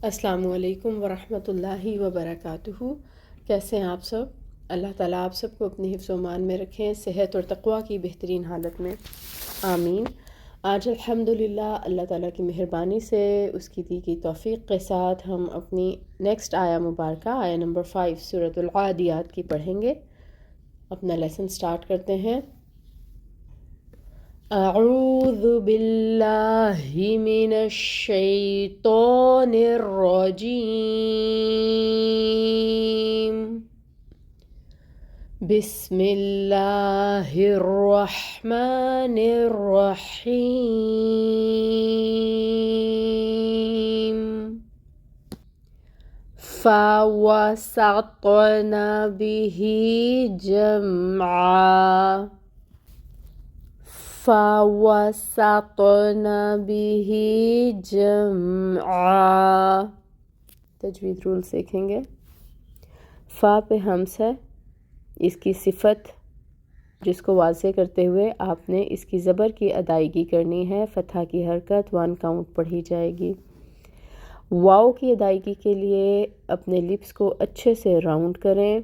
السلام علیکم ورحمۃ اللہ وبرکاتہ۔ کیسے ہیں آپ سب؟ اللہ تعالیٰ آپ سب کو اپنی حفظ و امان میں رکھیں، صحت اور تقوی کی بہترین حالت میں، آمین۔ آج الحمدللہ اللہ تعالیٰ کی مہربانی سے اس کی دی گئی توفیق کے ساتھ ہم اپنی نیکسٹ آیا مبارکہ آیا نمبر 5 سورۃ العادیات کی پڑھیں گے۔ اپنا لیسن سٹارٹ کرتے ہیں۔ اعوذ باللہ من الشیطان الرجیم، بسم اللہ الرحمن الرحیم، فوسطن به جمعا، فوسطن به جمعا۔ تجوید رول سیکھیں گے۔ فا پہ ہمس ہے، اس کی صفت جس کو واضح کرتے ہوئے آپ نے اس کی زبر کی ادائیگی کرنی ہے۔ فتحہ کی حرکت 1 کاؤنٹ پڑھی جائے گی۔ واو کی ادائیگی کے لیے اپنے لپس کو اچھے سے راؤنڈ کریں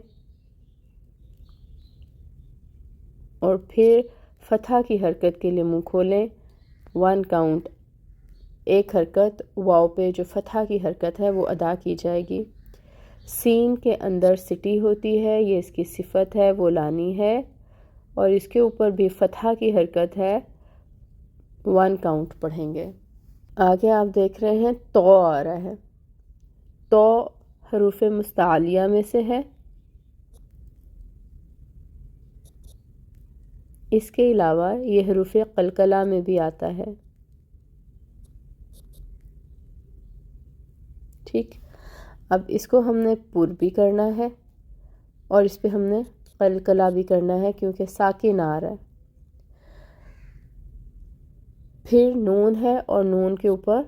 اور پھر فتحہ کی حرکت کے لیے منہ کھولیں۔ 1 کاؤنٹ، ایک حرکت واو پہ جو فتحہ کی حرکت ہے وہ ادا کی جائے گی۔ سین کے اندر سٹی ہوتی ہے، یہ اس کی صفت ہے، وہ لانی ہے، اور اس کے اوپر بھی فتحہ کی حرکت ہے، 1 کاؤنٹ پڑھیں گے۔ آگے آپ دیکھ رہے ہیں تو آ رہا ہے۔ تو حروف مستعلیہ میں سے ہے۔ اس کے علاوہ یہ حروف قلقلہ میں بھی آتا ہے۔ ٹھیک، اب اس کو ہم نے پر بھی کرنا ہے اور اس پہ ہم نے قلقلہ بھی کرنا ہے کیونکہ ساکن آ رہا ہے۔ پھر نون ہے اور نون کے اوپر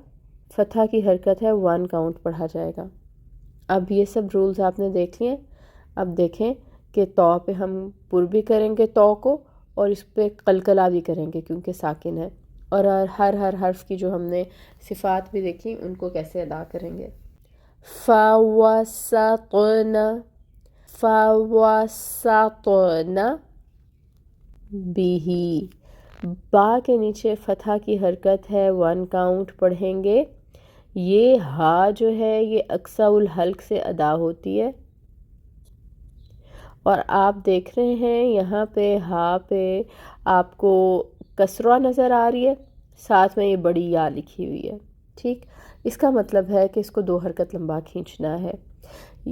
فتحہ کی حرکت ہے، 1 کاؤنٹ پڑھا جائے گا۔ اب یہ سب رولز آپ نے دیکھ لیے۔ اب دیکھیں کہ تو پہ ہم پر بھی کریں گے تو کو، اور اس پہ قلقلہ بھی کریں گے کیونکہ ساکن ہے، اور ہر حرف کی جو ہم نے صفات بھی دیکھی ان کو کیسے ادا کریں گے۔ فوسطن، فوسطن به، با کے نیچے فتحہ کی حرکت ہے، 1 کاؤنٹ پڑھیں گے۔ یہ ہا جو ہے یہ اقصا الحلق سے ادا ہوتی ہے، اور آپ دیکھ رہے ہیں یہاں پہ ہا پہ آپ کو کسرہ نظر آ رہی ہے، ساتھ میں یہ بڑی یا لکھی ہوئی ہے۔ ٹھیک، اس کا مطلب ہے کہ اس کو 2 حرکت لمبا کھینچنا ہے۔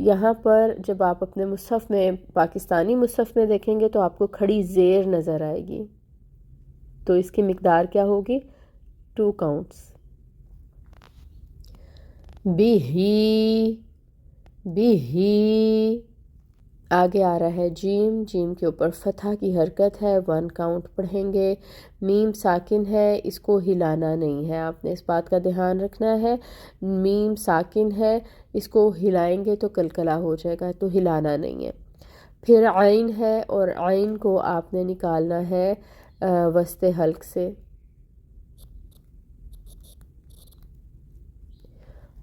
یہاں پر جب آپ اپنے مصحف میں، پاکستانی مصحف میں دیکھیں گے تو آپ کو کھڑی زیر نظر آئے گی، تو اس کی مقدار کیا ہوگی؟ 2 کاؤنٹس۔ بیہی، بیہی۔ آگے آ رہا ہے جیم، جیم کے اوپر فتحہ کی حرکت ہے، 1 کاؤنٹ پڑھیں گے۔ میم ساکن ہے، اس کو ہلانا نہیں ہے، آپ نے اس بات کا دھیان رکھنا ہے۔ میم ساکن ہے، اس کو ہلائیں گے تو قلقلہ ہو جائے گا، تو ہلانا نہیں ہے۔ پھر عین ہے، اور عین کو آپ نے نکالنا ہے وسط حلق سے،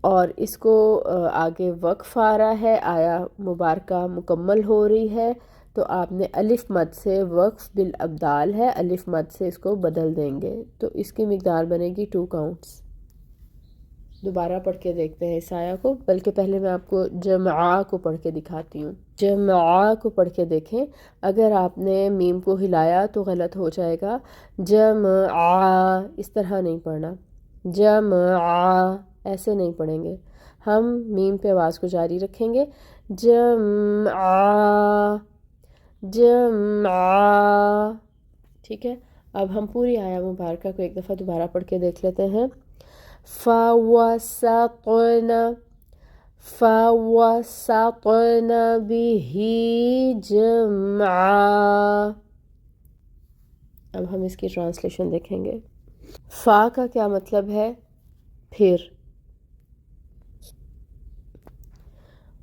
اور اس کو آگے وقف آ رہا ہے، آیا مبارکہ مکمل ہو رہی ہے، تو آپ نے الف مد سے، وقف بالابدال ہے، الف مد سے اس کو بدل دیں گے، تو اس کی مقدار بنے گی 2 کاؤنٹس۔ دوبارہ پڑھ کے دیکھتے ہیں اس آیا کو، بلکہ پہلے میں آپ کو جمعہ کو پڑھ کے دکھاتی ہوں۔ جمعہ کو پڑھ کے دیکھیں، اگر آپ نے میم کو ہلایا تو غلط ہو جائے گا۔ جمعہ اس طرح نہیں پڑھنا، جمعہ ایسے نہیں پڑھیں گے، ہم میم پہ آواز کو جاری رکھیں گے۔ جمعہ، جمعہ۔ ٹھیک ہے، اب ہم پوری آیا مبارکہ کو ایک دفعہ دوبارہ پڑھ کے دیکھ لیتے ہیں۔ فوسطن، فوسطن به جمعا۔ اب ہم اس کی ٹرانسلیشن دیکھیں گے۔ فا کا کیا مطلب ہے؟ پھر۔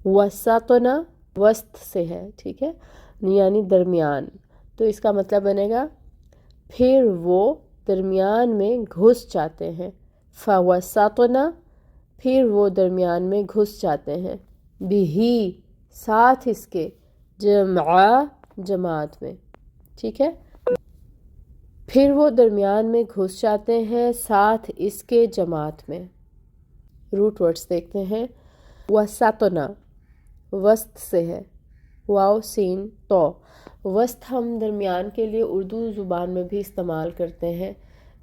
وسطنا وسط سے ہے، ٹھیک ہے، یعنی درمیان، تو اس کا مطلب بنے گا پھر وہ درمیان میں گھس جاتے ہیں۔ فوسطنا پھر وہ درمیان میں گھس جاتے ہیں، بھی ساتھ اس کے، جمع جماعت میں، ٹھیک ہے، پھر وہ درمیان میں گھس جاتے ہیں ساتھ اس کے جماعت میں۔ روٹ ورڈز دیکھتے ہیں، وسطنا وسط سے ہے، واو سین تو، وسط ہم درمیان کے لیے اردو زبان میں بھی استعمال کرتے ہیں،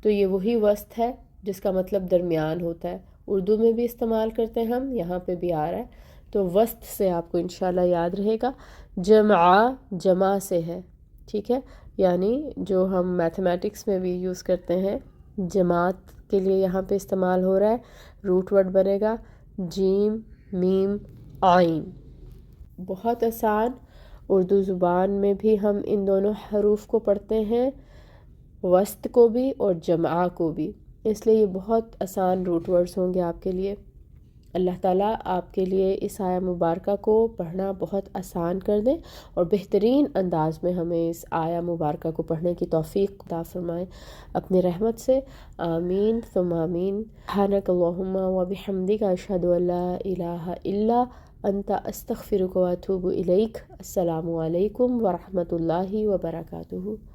تو یہ وہی وسط ہے جس کا مطلب درمیان ہوتا ہے، اردو میں بھی استعمال کرتے ہیں ہم، یہاں پہ بھی آ رہا ہے، تو وسط سے آپ کو انشاءاللہ یاد رہے گا۔ جمع جمع سے ہے، ٹھیک ہے، یعنی جو ہم میتھمیٹکس میں بھی یوز کرتے ہیں، جماعت کے لیے یہاں پہ استعمال ہو رہا ہے۔ روٹ ورڈ بنے گا جیم میم عین، بہت آسان، اردو زبان میں بھی ہم ان دونوں حروف کو پڑھتے ہیں، وسط کو بھی اور جمع کو بھی، اس لیے یہ بہت آسان روٹ ورڈز ہوں گے آپ کے لیے۔ اللہ تعالیٰ آپ کے لیے اس آیہ مبارکہ کو پڑھنا بہت آسان کر دیں اور بہترین انداز میں ہمیں اس آیہ مبارکہ کو پڑھنے کی توفیق عطا فرمائیں اپنی رحمت سے، آمین ثم آمین۔ سبحانک اللہم و بحمدک، اشہد ان لا الہ الا انت، استغفرک و اتوب الیک۔ السلام علیکم ورحمۃ اللہ وبرکاتہ۔